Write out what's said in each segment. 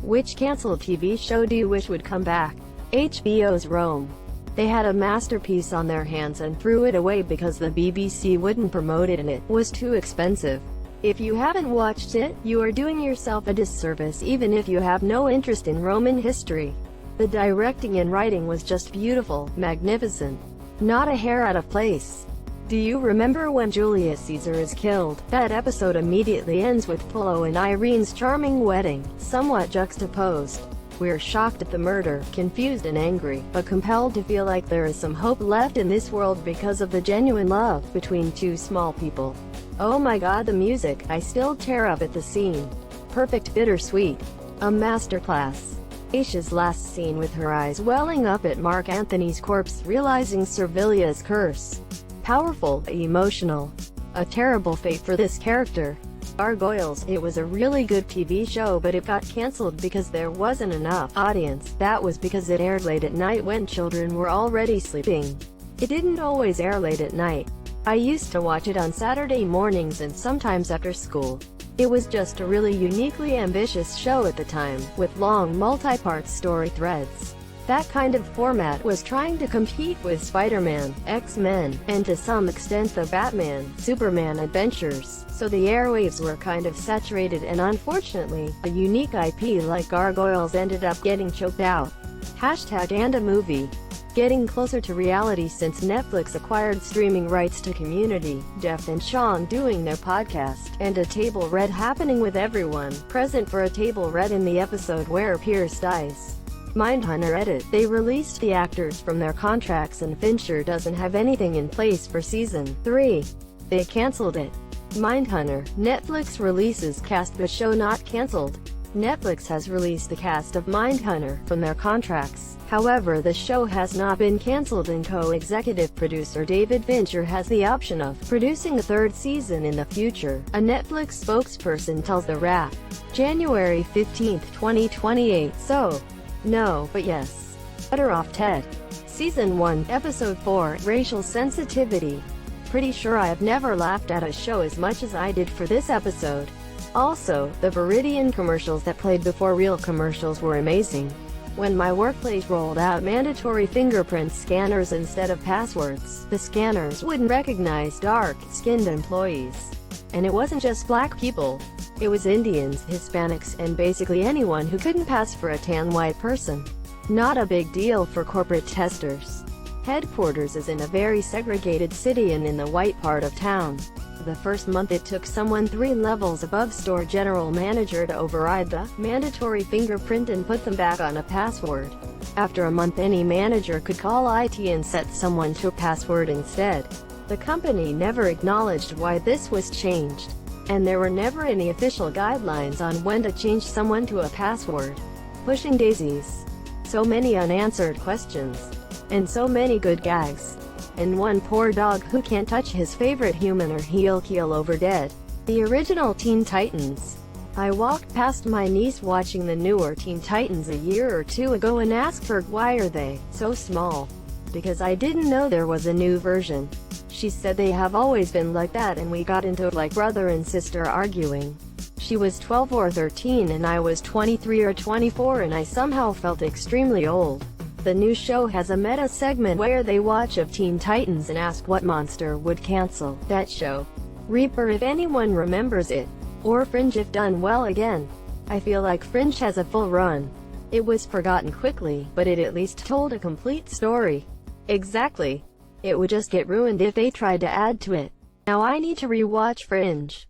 Which cancelled TV show do you wish would come back? HBO's Rome. They had a masterpiece on their hands and threw it away because the BBC wouldn't promote it and it was too expensive. If you haven't watched it, you are doing yourself a disservice even if you have no interest in Roman history. The directing and writing was just beautiful, magnificent. Not a hair out of place. Do you remember when Julius Caesar is killed? That episode immediately ends with Pullo and Irene's charming wedding, somewhat juxtaposed. We're shocked at the murder, confused and angry, but compelled to feel like there is some hope left in this world because of the genuine love between two small people. Oh my god, the music, I still tear up at the scene. Perfect bittersweet. A masterclass. Aisha's last scene with her eyes welling up at Mark Antony's corpse, realizing Servilia's curse. Powerful, emotional. A terrible fate for this character. Gargoyles, it was a really good TV show but it got cancelled because there wasn't enough audience. That was because it aired late at night when children were already sleeping. It didn't always air late at night. I used to watch it on Saturday mornings and sometimes after school. It was just a really uniquely ambitious show at the time, with long multi-part story threads. That kind of format was trying to compete with Spider-Man, X-Men, and to some extent the Batman, Superman adventures, so the airwaves were kind of saturated and unfortunately, a unique IP like Gargoyles ended up getting choked out. #and a movie. Getting closer to reality since Netflix acquired streaming rights to Community, Def and Sean doing their podcast, and a table read happening with everyone present for a table read in the episode where Pierce dies. Mindhunter edit. They released the actors from their contracts and Fincher doesn't have anything in place for season 3. They cancelled it. Mindhunter. Netflix releases cast but show not cancelled. Netflix has released the cast of Mindhunter from their contracts. However, the show has not been cancelled and co-executive producer David Fincher has the option of producing a third season in the future, a Netflix spokesperson tells The Wrap. January 15, 2028. So, no, but yes. Butter off Ted. Season 1, Episode 4, Racial Sensitivity. Pretty sure I've never laughed at a show as much as I did for this episode. Also, the Viridian commercials that played before real commercials were amazing. When my workplace rolled out mandatory fingerprint scanners instead of passwords, the scanners wouldn't recognize dark-skinned employees. And it wasn't just black people. It was Indians, Hispanics, and basically anyone who couldn't pass for a tan white person. Not a big deal for corporate testers. Headquarters is in a very segregated city and in the white part of town. The first month it took someone 3 levels above store general manager to override the mandatory fingerprint and put them back on a password. After a month any manager could call IT and set someone to a password instead. The company never acknowledged why this was changed. And there were never any official guidelines on when to change someone to a password. Pushing daisies. So many unanswered questions. And so many good gags. And one poor dog who can't touch his favorite human or he'll keel over dead. The original Teen Titans. I walked past my niece watching the newer Teen Titans a year or 2 ago and asked her why are they so small? Because I didn't know there was a new version. She said they have always been like that and we got into it like brother and sister arguing. She was 12 or 13 and I was 23 or 24 and I somehow felt extremely old. The new show has a meta segment where they watch of Teen Titans and ask what monster would cancel that show. Reaper if anyone remembers it. Or Fringe if done well again. I feel like Fringe has a full run. It was forgotten quickly, but it at least told a complete story. Exactly. It would just get ruined if they tried to add to it. Now I need to rewatch Fringe.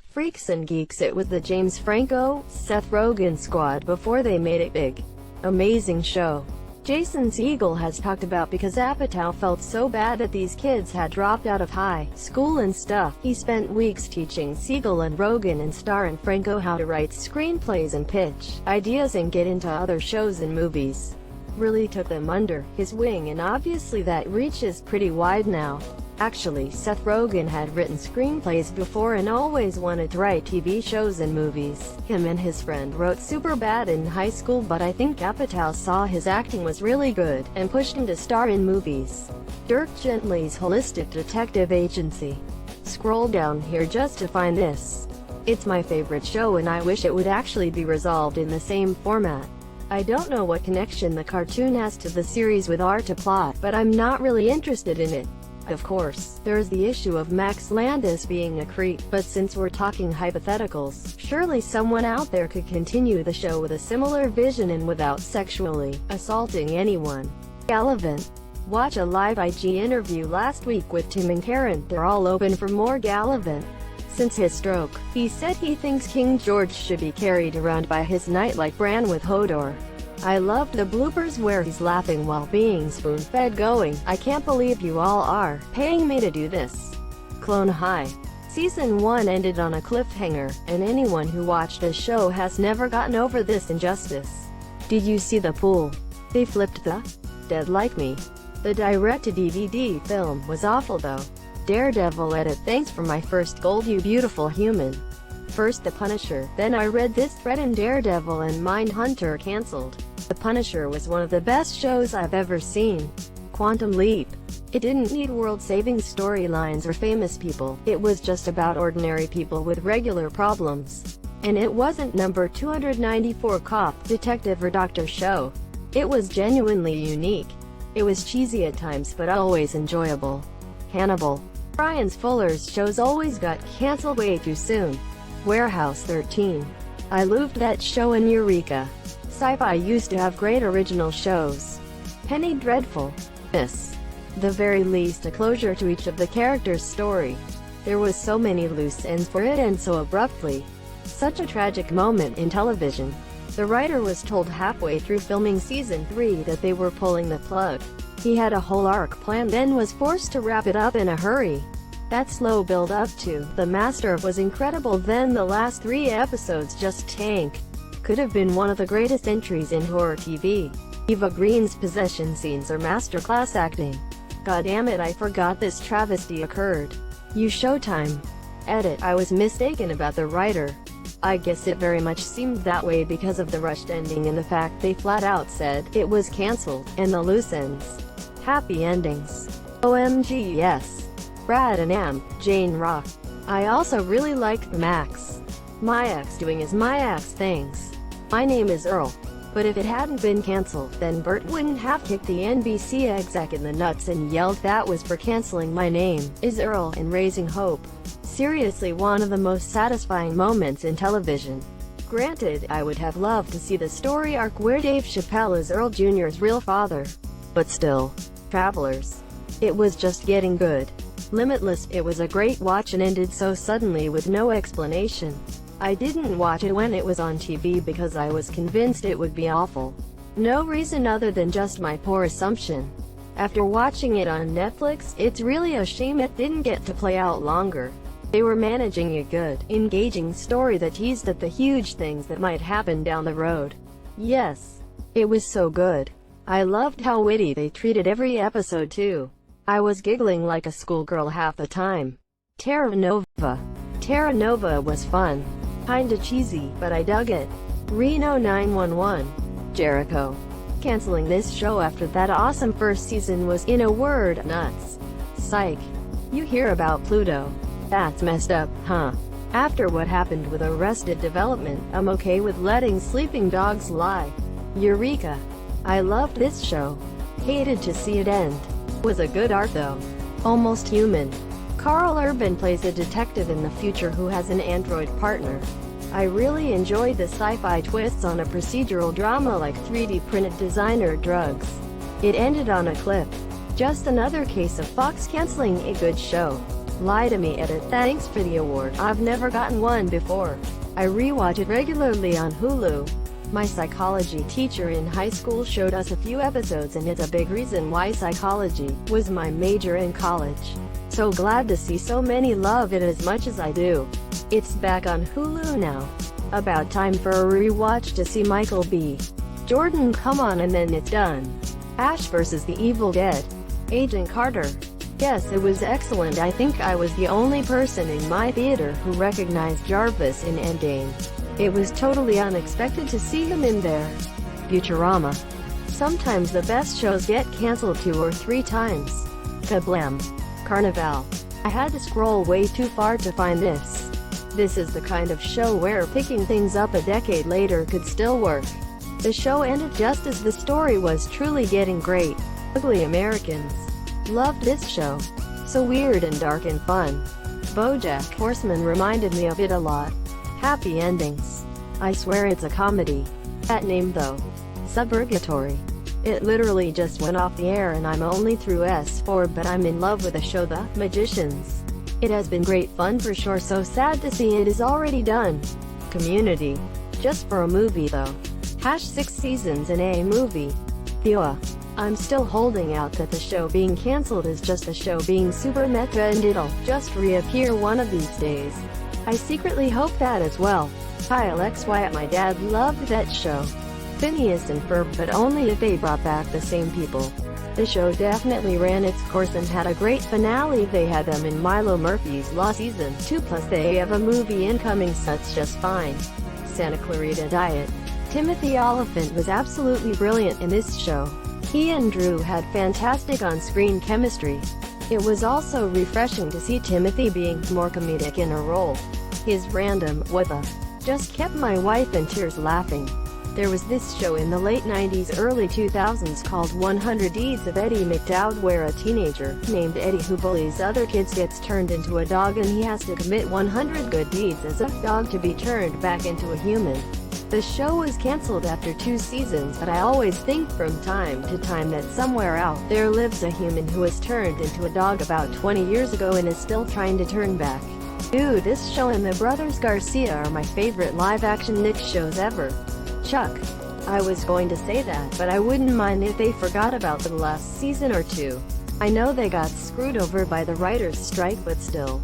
Freaks and Geeks. It was the James Franco, Seth Rogen squad before they made it big. Amazing show. Jason Segel has talked about because Apatow felt so bad that these kids had dropped out of high school and stuff. He spent weeks teaching Segel and Rogen and Starr and Franco how to write screenplays and pitch ideas and get into other shows and movies. Really took them under his wing and obviously that reach is pretty wide now. Actually, Seth Rogen had written screenplays before and always wanted to write TV shows and movies. Him and his friend wrote Superbad in high school but I think Apatow saw his acting was really good and pushed him to star in movies. Dirk Gently's Holistic Detective Agency. Scroll down here just to find this. It's my favorite show and I wish it would actually be resolved in the same format. I don't know what connection the cartoon has to the series with our plot, but I'm not really interested in it. Of course, there's the issue of Max Landis being a creep, but since we're talking hypotheticals, surely someone out there could continue the show with a similar vision and without sexually assaulting anyone. Gallivant. Watch a live IG interview last week with Tim and Karen. They're all open for more Gallivant. Since his stroke, he said he thinks King George should be carried around by his knight like Bran with Hodor. I loved the bloopers where he's laughing while being spoon-fed going, "I can't believe you all are paying me to do this." Clone High. Season 1 ended on a cliffhanger, and anyone who watched the show has never gotten over this injustice. Did you see the pool? They flipped the Dead Like Me. The direct-to-DVD film was awful though. Daredevil edit. Thanks for my first gold, you beautiful human. First The Punisher, then I read this thread in Daredevil and Mindhunter cancelled. The Punisher was one of the best shows I've ever seen. Quantum Leap. It didn't need world-saving storylines or famous people, it was just about ordinary people with regular problems. And it wasn't number 294 cop, detective or doctor show. It was genuinely unique. It was cheesy at times but always enjoyable. Hannibal. Brian Fuller's shows always got cancelled way too soon. Warehouse 13. I loved that show in Eureka. Sci-Fi used to have great original shows. Penny Dreadful. Miss. The very least a closure to each of the characters' story. There was so many loose ends for it and so abruptly. Such a tragic moment in television. The writer was told halfway through filming season 3 that they were pulling the plug. He had a whole arc planned then was forced to wrap it up in a hurry. That slow build up to The Master was incredible, then the last 3 episodes just tank. Could have been one of the greatest entries in horror TV. Eva Green's possession scenes are masterclass acting. God damn it, I forgot this travesty occurred. You Showtime. Edit. I was mistaken about the writer. I guess it very much seemed that way because of the rushed ending and the fact they flat out said it was cancelled, and the loose ends. Happy endings. OMG yes. Brad and Am, Jane Rock. I also really liked Max. My ex doing his my ex things. My name is Earl. But if it hadn't been cancelled, then Bert wouldn't have kicked the NBC exec in the nuts and yelled that was for cancelling My Name is Earl and Raising Hope. Seriously, one of the most satisfying moments in television. Granted, I would have loved to see the story arc where Dave Chappelle is Earl Jr.'s real father. But still. Travelers. It was just getting good. Limitless. It was a great watch and ended so suddenly with no explanation. I didn't watch it when it was on TV because I was convinced it would be awful. No reason other than just my poor assumption. After watching it on Netflix, it's really a shame it didn't get to play out longer. They were managing a good, engaging story that teased at the huge things that might happen down the road. Yes. It was so good. I loved how witty they treated every episode too. I was giggling like a schoolgirl half the time. Terra Nova. Terra Nova was fun. Kinda cheesy, but I dug it. Reno 911. Jericho. Canceling this show after that awesome first season was, in a word, nuts. Psych. You hear about Pluto. That's messed up, huh? After what happened with Arrested Development, I'm okay with letting sleeping dogs lie. Eureka. I loved this show. Hated to see it end. Was a good arc though. Almost Human. Carl Urban plays a detective in the future who has an android partner. I really enjoyed the sci-fi twists on a procedural drama like 3D printed designer drugs. It ended on a cliff. Just another case of Fox canceling a good show. Lie to Me edit. Thanks for the award. I've never gotten one before. I rewatch it regularly on Hulu. My psychology teacher in high school showed us a few episodes and it's a big reason why psychology was my major in college. So glad to see so many love it as much as I do. It's back on Hulu now. About time for a rewatch to see Michael B. Jordan come on and then it's done. Ash vs. the Evil Dead. Agent Carter. Yes, it was excellent. I think I was the only person in my theater who recognized Jarvis in Endgame. It was totally unexpected to see him in there. Futurama. Sometimes the best shows get cancelled 2 or 3 times. Kablam. Carnival. I had to scroll way too far to find this. This is the kind of show where picking things up a decade later could still work. The show ended just as the story was truly getting great. Ugly Americans. Loved this show. So weird and dark and fun. BoJack Horseman reminded me of it a lot. Happy endings. I swear it's a comedy. That name though. Suburgatory. It literally just went off the air and I'm only through S4, but I'm in love with the show The Magicians. It has been great fun for sure, so sad to see it is already done. Community. Just for a movie though. #6 seasons in a movie. Theoa. I'm still holding out that the show being cancelled is just a show being super meta and it'll just reappear one of these days. I secretly hope that as well. Kyle XY. My dad loved that show. Phineas and Ferb, but only if they brought back the same people. The show definitely ran its course and had a great finale. They had them in Milo Murphy's Law Season 2, plus they have a movie incoming, so it's just fine. Santa Clarita Diet. Timothy Oliphant was absolutely brilliant in this show. He and Drew had fantastic on-screen chemistry. It was also refreshing to see Timothy being more comedic in a role. His random "what the" just kept my wife in tears laughing. There was this show in the late 90s, early 2000s called 100 Deeds of Eddie McDowd, where a teenager named Eddie who bullies other kids gets turned into a dog and he has to commit 100 good deeds as a dog to be turned back into a human. The show was cancelled after 2 seasons, but I always think from time to time that somewhere out there lives a human who was turned into a dog about 20 years ago and is still trying to turn back. Dude, this show and the Brothers Garcia are my favorite live-action Nick shows ever. Chuck. I was going to say that, but I wouldn't mind if they forgot about the last season or two. I know they got screwed over by the writers' strike, but still.